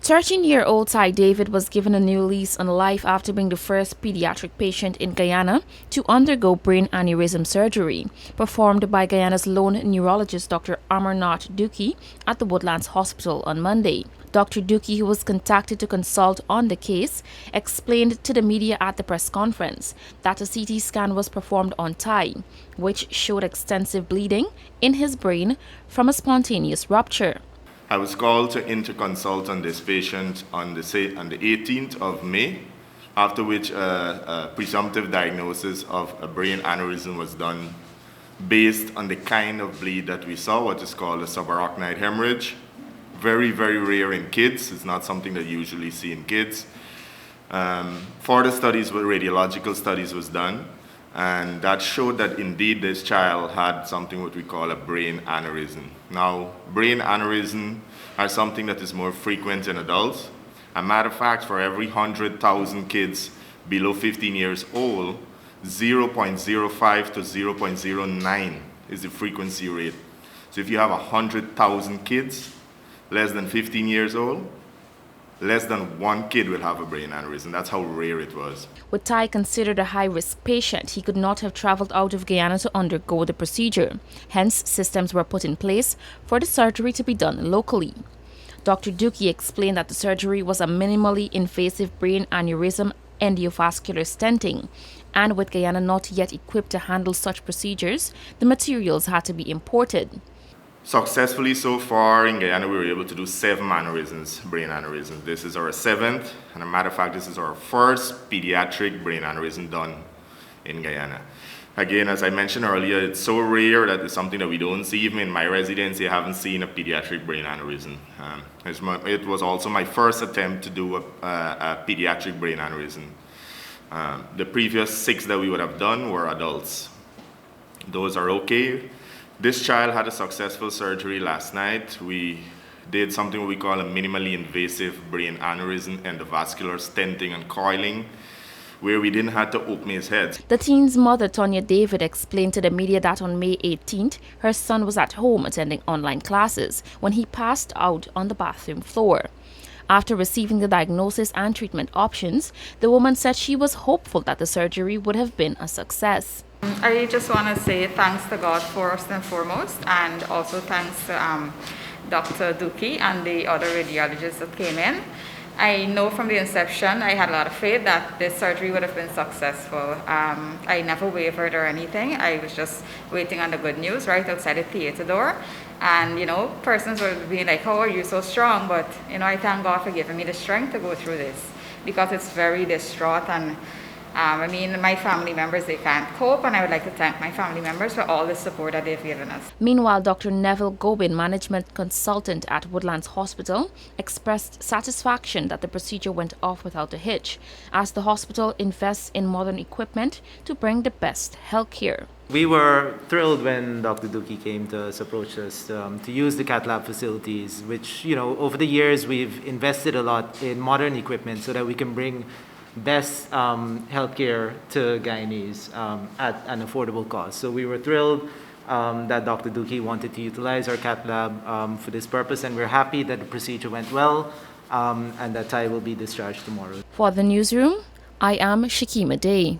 13-year-old Ty David was given a new lease on life after being the first pediatric patient in Guyana to undergo brain aneurysm surgery, performed by Guyana's lone neurologist Dr. Amarnauth Dukhi at the Woodlands Hospital on Monday. Dr. Dukhi, who was contacted to consult on the case, explained to the media at the press conference that a CT scan was performed on Ty, which showed extensive bleeding in his brain from a spontaneous rupture. I was called to consult on this patient on the 18th of May, after which a presumptive diagnosis of a brain aneurysm was done based on the kind of bleed that we saw, what is called a subarachnoid hemorrhage. Very, very rare in kids. It's not something that you usually see in kids. Further studies, radiological studies was done, and that showed that indeed this child had something what we call a brain aneurysm. Now, brain aneurysm are something that is more frequent in adults. A matter of fact, for every 100,000 kids below 15 years old, 0.05 to 0.09 is the frequency rate. So if you have 100,000 kids less than 15 years old, less than one kid will have a brain aneurysm. That's how rare it was. With Ty considered a high-risk patient, he could not have traveled out of Guyana to undergo the procedure. Hence, systems were put in place for the surgery to be done locally. Dr. Dukhi explained that the surgery was a minimally invasive brain aneurysm endovascular stenting, and with Guyana not yet equipped to handle such procedures, the materials had to be imported. Successfully so far in Guyana, we were able to do 7 aneurysms, brain aneurysms. This is our 7th, and a matter of fact, this is our first pediatric brain aneurysm done in Guyana. Again, as I mentioned earlier, it's so rare that it's something that we don't see. Even in my residency, I haven't seen a pediatric brain aneurysm. It was also my first attempt to do a pediatric brain aneurysm. The previous 6 that we would have done were adults. Those are okay. This child had a successful surgery last night. We did something we call a minimally invasive brain aneurysm endovascular stenting and coiling, where we didn't have to open his head. The teen's mother, Tonya David, explained to the media that on May 18th, her son was at home attending online classes when he passed out on the bathroom floor. After receiving the diagnosis and treatment options, the woman said she was hopeful that the surgery would have been a success. I just want to say thanks to God first and foremost, and also thanks to Dr. Dukhi and the other radiologists that came in. I know from the inception I had a lot of faith that this surgery would have been successful. I never wavered or anything. I was just waiting on the good news right outside the theater door. And, persons were being like, "How are you so strong?" But, I thank God for giving me the strength to go through this, because it's very distraught. And my family members, they can't cope, and I would like to thank my family members for all the support that they've given us. Meanwhile, Dr. Neville Gobin, management consultant at Woodlands Hospital, expressed satisfaction that the procedure went off without a hitch, as the hospital invests in modern equipment to bring the best health care. We were thrilled when Dr. Dukhi came to approach us to use the cath lab facilities, which, over the years we've invested a lot in modern equipment so that we can bring best healthcare to Guyanese at an affordable cost. So we were thrilled that Dr. Dukhi wanted to utilize our cath lab for this purpose, and we're happy that the procedure went well and that Ty will be discharged tomorrow. For the newsroom, I am Shakima Day.